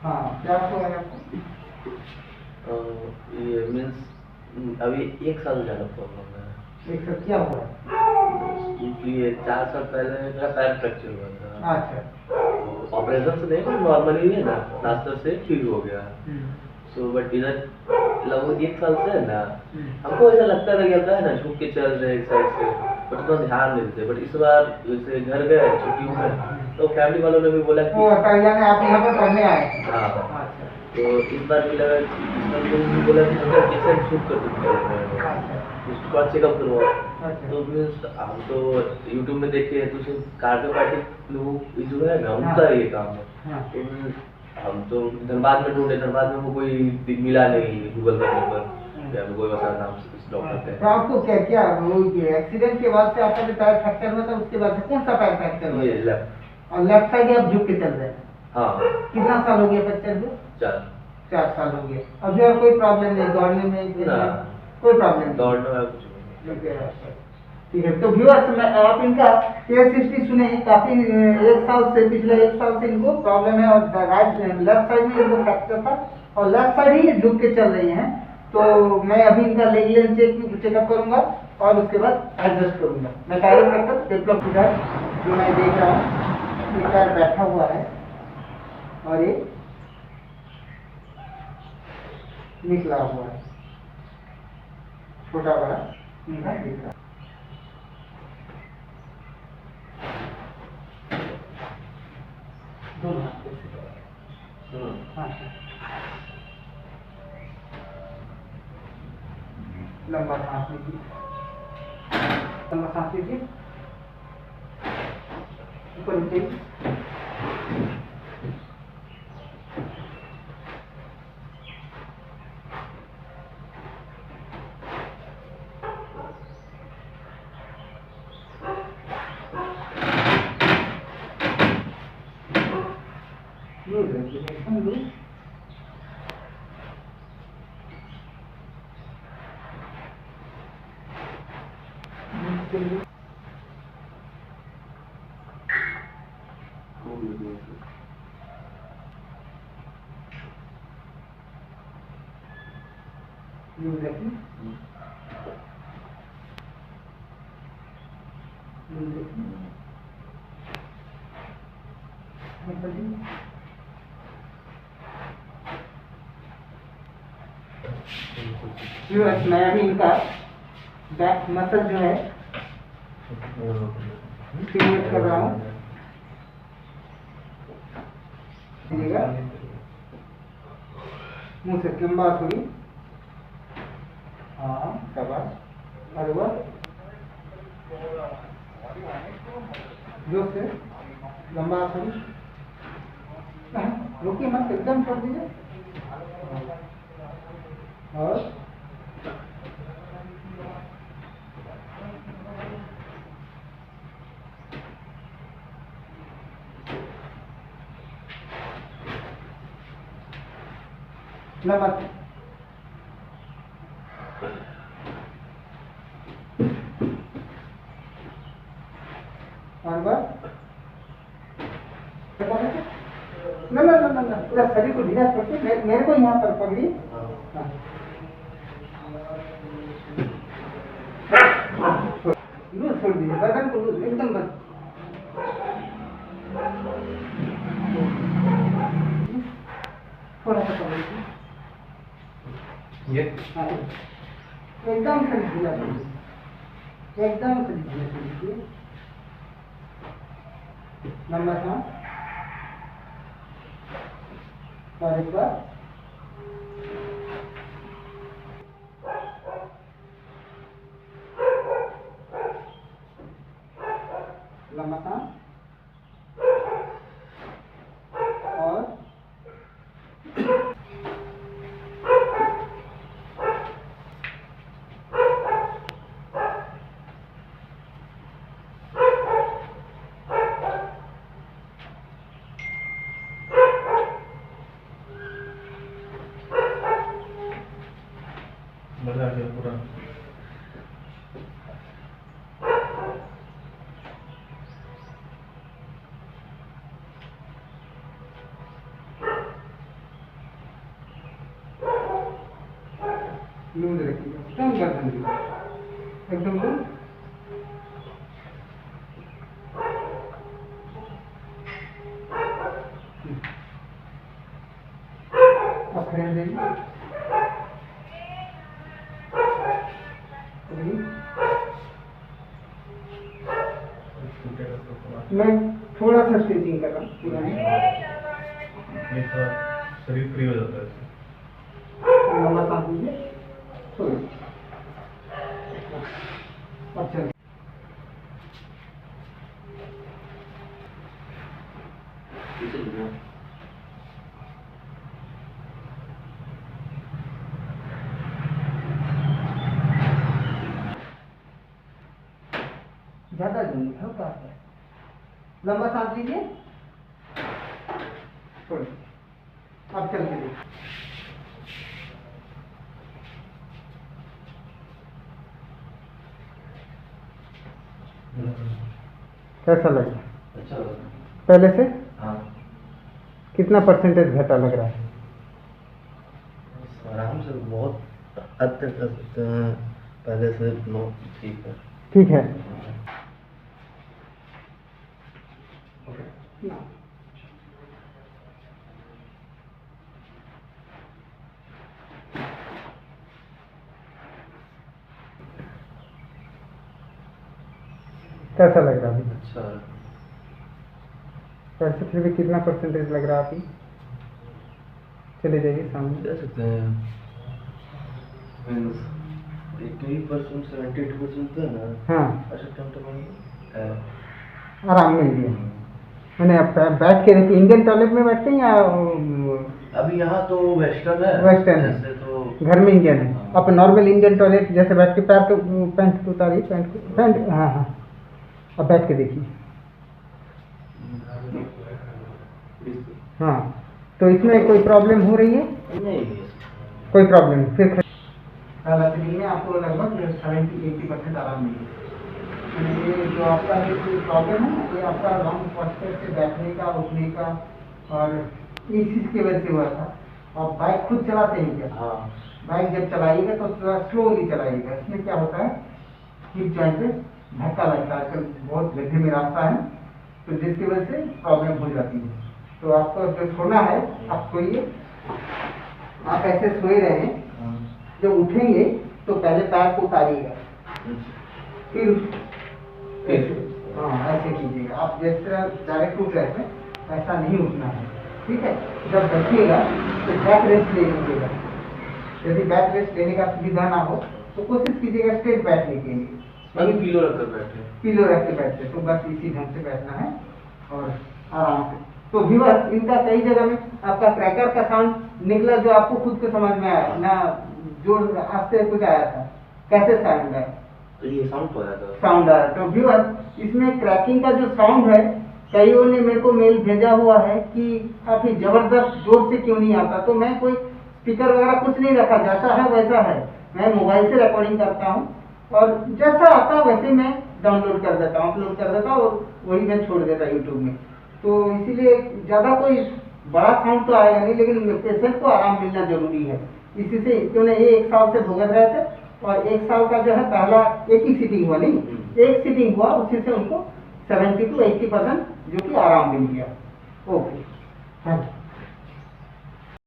हाँ, क्या हुआ है आपको? ये मीन्स अभी 1 साल ज़्यादा प्रॉब्लम है। एक साथ क्या हुआ है? क्योंकि ये 4 साल पहले मेरा पैर फ्रैक्चर हुआ था। अच्छा। तो ऑपरेशन से नहीं, नॉर्मली है ना, प्लास्टर से ठीक हो गया। सो बट इधर लगभग 1 साल से है ना, हमको ऐसा लगता था कि होता है ना, झुक के चल रहे एक साइड से, बट उतना ध्यान नहीं देते। बट इस बार जैसे घर गए छुट्टियों में, तो फैमिली वालों ने भी बोला कि वो पहले ने आप यहाँ पर पढ़ने आए थे? हाँ। अच्छा। तो इस बार भी लगा कि इस बार लोगों ने बोला कि अगर जैसे झुक कर तुम चल रहे हो, उसको और चेकअप करवाओ। तो मीन्स हम तो यूट्यूब में देखे हैं, तो कार्डियोपैथिक लोग जो है ना, उनका ये काम है। तो हम तो धनबाद में ढूंढे, धनबाद में हमको कोई मिला नहीं गूगल करने पर, या कोई वैसा नाम से किसी डॉक्टर थे। तो आपको क्या क्या वो एक्सीडेंट के बाद से आपका जो पैर फ्रैक्चर हुआ था, उसके बाद से कौन सा पैर फ्रैक्चर हुआ? ये लेफ्ट। और लेफ्ट साइड आप झुक के चल रहे हैं? हाँ। कितना साल हो गया फ्रैक्चर हुए? 4 साल हो गए। अभी और कोई प्रॉब्लम नहीं दौड़ने में? कोई प्रॉब्लम नहीं दौड़ने में कुछ नहीं। ठीक है। तो व्यूअर्स, मैं आप इनका केस हिस्ट्री सुने, काफी 1 साल से, पिछले 1 साल से इनको प्रॉब्लम है, और राइट लेफ्ट साइड में इनको फ्रैक्चर था, और लेफ्ट साइड ही झुक के चल रही हैं। तो मैं अभी इनका लेग चेकअप करूंगा और उसके बाद एडजस्ट करूंगा। मैं कायरोप्रैक्टर डेवलप इधर जो मैं देख रहा हूँ, एक बार बैठा हुआ है और ये निकला हुआ है, छोटा बड़ा इनका दिख रहा है। दोनों हाथ से। हाँ, लंबा सांस लीजिए, लंबा सांस लीजिए, ऊपर उठाइए। मैं अभी इनका बैक मसल जो है स्टिमुलेट कर रहा हूँ। मुंह से लंबा थोड़ी, हाँ शाबाश, और वो जोर से लंबा थोड़ी, रुकिए मत, एकदम छोड़ दीजिए। और नमक, और बस ना पूरा शरीर को ढीला करके मेरे को यहाँ पर पकड़ी। लूज छोड़ दीजिए, बदन को लूज, एकदम बंद। थोड़ा सा पकड़िए, एकदम से ढीला कीजिए, एकदम से ढीला कीजिए। लंबा सांस, और एक बार लंबा सांस, और मजा आ गया पूरा। लूज रखिएगा, एकदम गर्दन की एकदम लूज। अब खड़े जाइए, मैं थोड़ा सा स्टिचिंग कर रहा हूँ पूरा नहीं। शरीर फ्री हो जाता है। लंबा सांस लीजिए, छोड़िए। अच्छा, पीछे झुको। ज्यादा जूनिए हल्का सा लंबा सांस लीजिए, छोड़िए। अब चल के देखिए, कैसा लगा? अच्छा लगा। पहले से हाँ, कितना परसेंटेज घटा लग रहा है? आराम से बहुत हद तक कर सकते हैं, पहले से नो ठीक है। ठीक है। कैसा लग रहा है अभी? अच्छा वैसे फिर भी कितना परसेंटेज लग रहा है अभी? चले जाइए सामने। कह सकते हैं मीन्स 80% 72% तो है ना। हाँ, अच्छा कम है। आराम मिल गया। मैंने अब बैठ के देखिए, इंडियन टॉयलेट में बैठते हैं या अभी यहाँ तो वेस्टर्न है। वेस्टर्न है। ऐसे तो घर में इंडियन है? हाँ। आप नॉर्मल इंडियन टॉयलेट जैसे बैठ के पैर को पैंट को उतारिए, पैंट हाँ हाँ, अब बैठ के देखिए। हाँ, तो इसमें कोई प्रॉब्लम हो रही है? नहीं, कोई प्रॉब्लम नहीं। फिर लैट्रिन में आपको लगभग 70-80% आराम मिलेगा। ये जो आपका ये प्रॉब्लम है, ये आपका लॉन्ग पोस्चर से बैठने का, उठने का, और इस चीज़ की वजह से हुआ था। आप बाइक खुद चलाते हैं क्या? हाँ। बाइक जब चलाइएगा तो थोड़ा स्लोली चलाइएगा। इसमें क्या होता है, हिप जॉइंट पे धक्का लगता है। आजकल बहुत गड्ढे में रास्ता है, तो जिसकी वजह से प्रॉब्लम हो जाती है। तो आपको जो सोना है, आप सोइए। आप ऐसे सोए रहे, जब उठेंगे तो पहले पैर को उतारिएगा, फिर हाँ ऐसे कीजिएगा। आप जिस तरह डायरेक्ट उठ रहे थे ऐसा नहीं उठना है, ठीक है? जब बैठिएगा तो बैक रेस्ट ले लीजिएगा। यदि बैक रेस्ट लेने का सुविधा ना हो तो कोशिश कीजिएगा स्ट्रेट बैठने के लिए। अभी पिलो रखकर बैठे। पिलो रख के बैठते, तो बस इसी ढंग से बैठना है और आराम से। तो व्यूअर्स, इनका कई जगह में आपका क्रैकर का साउंड निकला जो आपको खुद को समझ में आया ना, जो आस्ते कुछ आया था, कैसे साउंड आया? तो ये साउंड हो जाता है। साउंड आया। तो व्यूअर्स, इसमें क्रैकिंग का जो साउंड है, कईयों ने मेरे को मेल भेजा हुआ है कि काफी जबरदस्त जोर से क्यों नहीं आता। तो मैं कोई स्पीकर वगैरह कुछ नहीं रखा, जैसा है वैसा है। मैं मोबाइल से रिकॉर्डिंग करता हूँ और जैसा आता है वैसे मैं डाउनलोड कर देता हूँ, अपलोड कर देता हूँ और वही मैं छोड़ देता यूट्यूब में। तो इसीलिए ज़्यादा कोई बड़ा साउंड तो आएगा नहीं, लेकिन पेशेंट को आराम मिलना जरूरी है। इसी से क्यों नहीं, ये 1 साल से भुगत रहे थे और 1 साल का जो है पहला एक ही सीटिंग हुआ, नहीं एक सीटिंग हुआ, उसी से उनको 70 to 80% जो कि आराम मिल गया। Okay, thank you.